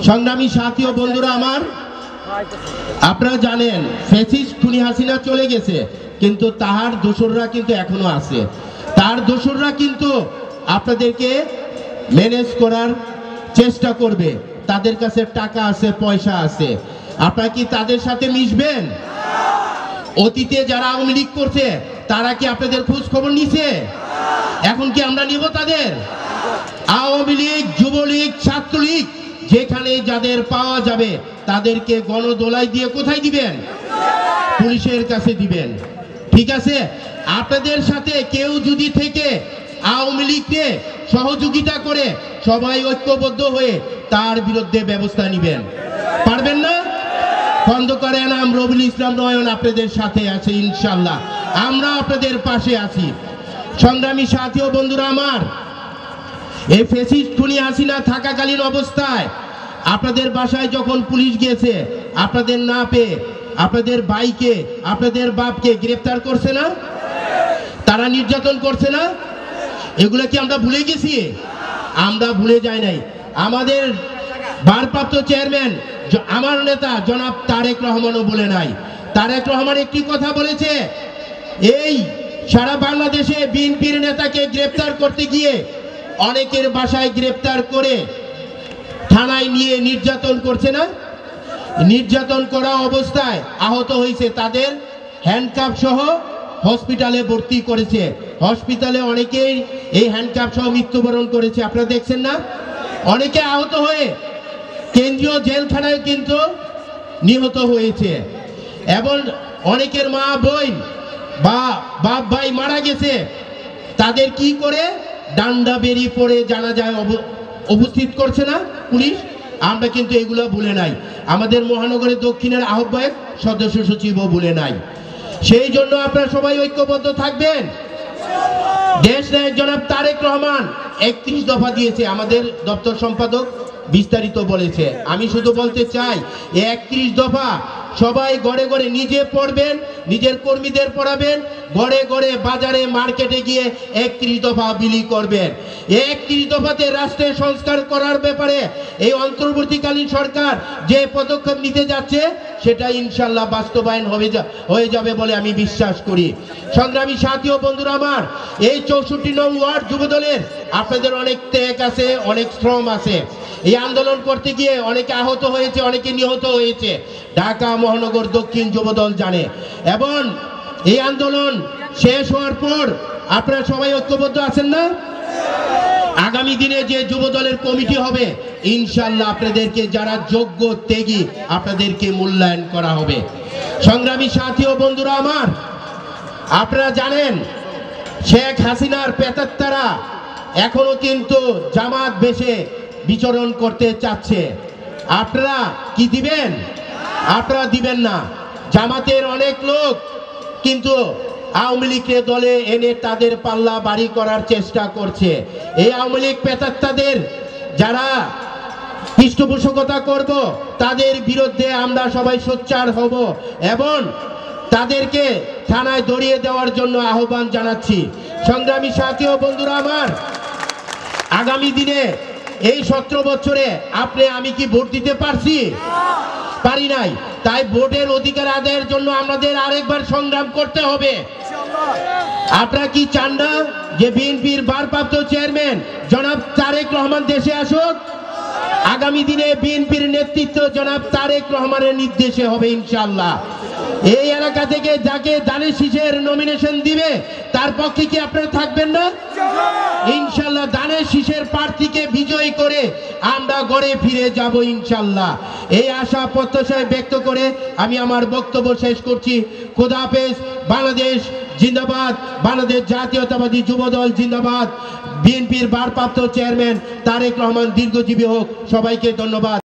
সংগ্রামী সাথী ও বন্ধুরা আমার, আপনারা জানেন ফ্যাসিস্ট খুনি হাসিনা চলে গেছে, কিন্তু তার দোসররা কিন্তু এখনো আছে। তার দোসররা কিন্তু আপনাদেরকে ম্যানেজ করার চেষ্টা করবে। তাদের কাছে টাকা আছে, পয়সা আছে। আপনারা কি তাদের সাথে মিশবেন? অতীতে যারা আওয়ামী লীগ করছে তারা কি আপনাদের খোঁজ খবর নিছে? এখন কি আমরা নিব তাদের? আওয়ামী লীগ, যুবলীগ, ছাত্রলীগ যেখানে যাদের পাওয়া যাবে তাদেরকে গণদোলাই দিয়ে কোথায় দিবেন? পুলিশের কাছে দিবেন। ঠিক আছে? আপনাদের সাথে কেউ যদি থেকে আওয়ামী লীগকে সহযোগিতা করে সবাই ঐক্যবদ্ধ হয়ে তার বিরুদ্ধে ব্যবস্থা নেবেন। পারবেন না? খন্দকার এনাম, রবিউল ইসলাম নয়ন আপনাদের সাথে আছে ইনশাআল্লাহ। আমরা আপনাদের পাশে আছি। সংগ্রামী সাথী ও বন্ধুরা আমার, এই ফ্যাসিস্ট খুনি হাসিনা থাকাকালীন অবস্থায় আপনাদের বাসায় যখন পুলিশ গিয়েছে, আপনাদের না পেয়ে আপনাদের ভাইকে, আপনাদের বাপকে গ্রেফতার করছে না? তারা নির্যাতন করছে না? এগুলো কি আমরা ভুলে গেছি? আমরা ভুলে যাই নাই। আমাদের ভারপ্রাপ্ত চেয়ারম্যান, আমার নেতা জনাব তারেক রহমানও বলে নাই। তারেক রহমান একটি কথা বলেছে, এই সারা বাংলাদেশে বিএনপির নেতাকে গ্রেফতার করতে গিয়ে অনেকের বাসায় গ্রেফতার করে থানায় নিয়ে নির্যাতন করছে না? নির্যাতন করা অবস্থায় আহত হয়েছে, তাদের হ্যান্ডকাপ সহ হসপিটালে ভর্তি করেছে। হসপিটালে অনেকেই এই হ্যান্ডকাপ সহ মৃত্যুবরণ করেছে, আপনারা দেখছেন না? অনেকে আহত হয়ে কেন্দ্রীয় জেলখানায় কিন্তু নিহত হয়েছে। এবং অনেকের মা বোন বা বাপ ভাই মারা গেছে, তাদের কি করে ডান্ডা বেরিয়ে পড়ে জানাজায় উপস্থিত করছে না পুলিশ? আমরা কিন্তু এগুলো ভুলে নাই। আমাদের মহানগরের দক্ষিণের আহ্বায়ক সদস্য সচিবও ভুলে নাই। সেই জন্য আপনারা সবাই ঐক্যবদ্ধ থাকবেন। দেশ নায়ক জনাব তারেক রহমান 31 দফা দিয়েছে, আমাদের দপ্তর সম্পাদক বিস্তারিত বলেছে। আমি শুধু বলতে চাই, 31 দফা সবাই ঘরে ঘরে নিজে পড়বেন, নিজের কর্মীদের পড়াবেন, ঘরে ঘরে বাজারে মার্কেটে গিয়ে 31 দফা বিলি করবেন। 31 দফাতে রাষ্ট্রের সংস্কার করার ব্যাপারে এই অন্তর্বর্তীকালীন সরকার যে পদক্ষেপ নিতে যাচ্ছে সেটা ইনশাল্লাহ বাস্তবায়ন হয়ে যাবে বলে আমি বিশ্বাস করি। সংগ্রামী সাথী ও বন্ধুরা আমার, এই 64 নং ওয়ার্ড যুবদলের আপনাদের অনেক ত্যাগ আছে, অনেক শ্রম আছে। এই আন্দোলন করতে গিয়ে অনেকে আহত হয়েছে, অনেকে নিহত হয়েছে, ঢাকা মহানগর দক্ষিণ যুবদল জানে। এবং এই আন্দোলন শেষ হওয়ার পর আপনারা সবাই ঐক্যবদ্ধ আছেন না? আগামী দিনে যে যুবদলের কমিটি হবে ইনশাল্লাহ আপনাদেরকে যারা যোগ্য ত্যাগী আপনাদেরকে মূল্যায়ন করা হবে। সংগ্রামী সাথী ও বন্ধুরা আমার, আপনারা জানেন শেখ হাসিনার পেতাত্তারা এখনো কিন্তু জামাত বেশে বিচরণ করতে চাচ্ছে। আপনারা কি দিবেন? আপনারা দিবেন না। জামাতের অনেক লোক কিন্তু আওয়ামী লীগের দলে এনে তাদের পাল্লা বাড়ি করার চেষ্টা করছে। এই আওয়ামী লীগ পেতাত্তাদের যারা পৃষ্ঠপোষকতা করব তাদের বিরুদ্ধে আমরা সবাই সোচ্চার হব এবং তাদেরকে থানায় ধরিয়ে দেওয়ার জন্য আহ্বান জানাচ্ছি। সংগ্রামী সাথী ও বন্ধুরা আমার, আগামী দিনে এই 17 বছরে আপনি আমি কি ভোট দিতে পারছি? পারি নাই। তাই ভোটের অধিকার আদায়ের জন্য আমাদের আরেকবার সংগ্রাম করতে হবে। আপনারা কি চান না যে বিএনপির ভারপ্রাপ্ত চেয়ারম্যান জনাব তারেক রহমান দেশে আসুক? আগামী দিনে বিএনপির নেতৃত্ব জনাব তারেক রহমানের নির্দেশে হবে ইনশাআল্লাহ। এই এলাকা থেকে যাকে দানের শীষের নমিনেশন দিবে তার পক্ষে কি আপনারা থাকবেন না? ইনশাআল্লাহ দানের শীষের প্রার্থীকে বিজয়ী করে আমরা ঘরে ফিরে যাব ইনশাআল্লাহ। এই আশা প্রত্যাশায় ব্যক্ত করে আমি আমার বক্তব্য শেষ করছি। খোদা হাফেজ। বাংলাদেশ জিন্দাবাদ। বাংলাদেশ জাতীয়তাবাদী যুবদল জিন্দাবাদ। বিএনপির ভারপ্রাপ্ত চেয়ারম্যান তারেক রহমান দীর্ঘজীবী হোক। সবাইকে ধন্যবাদ।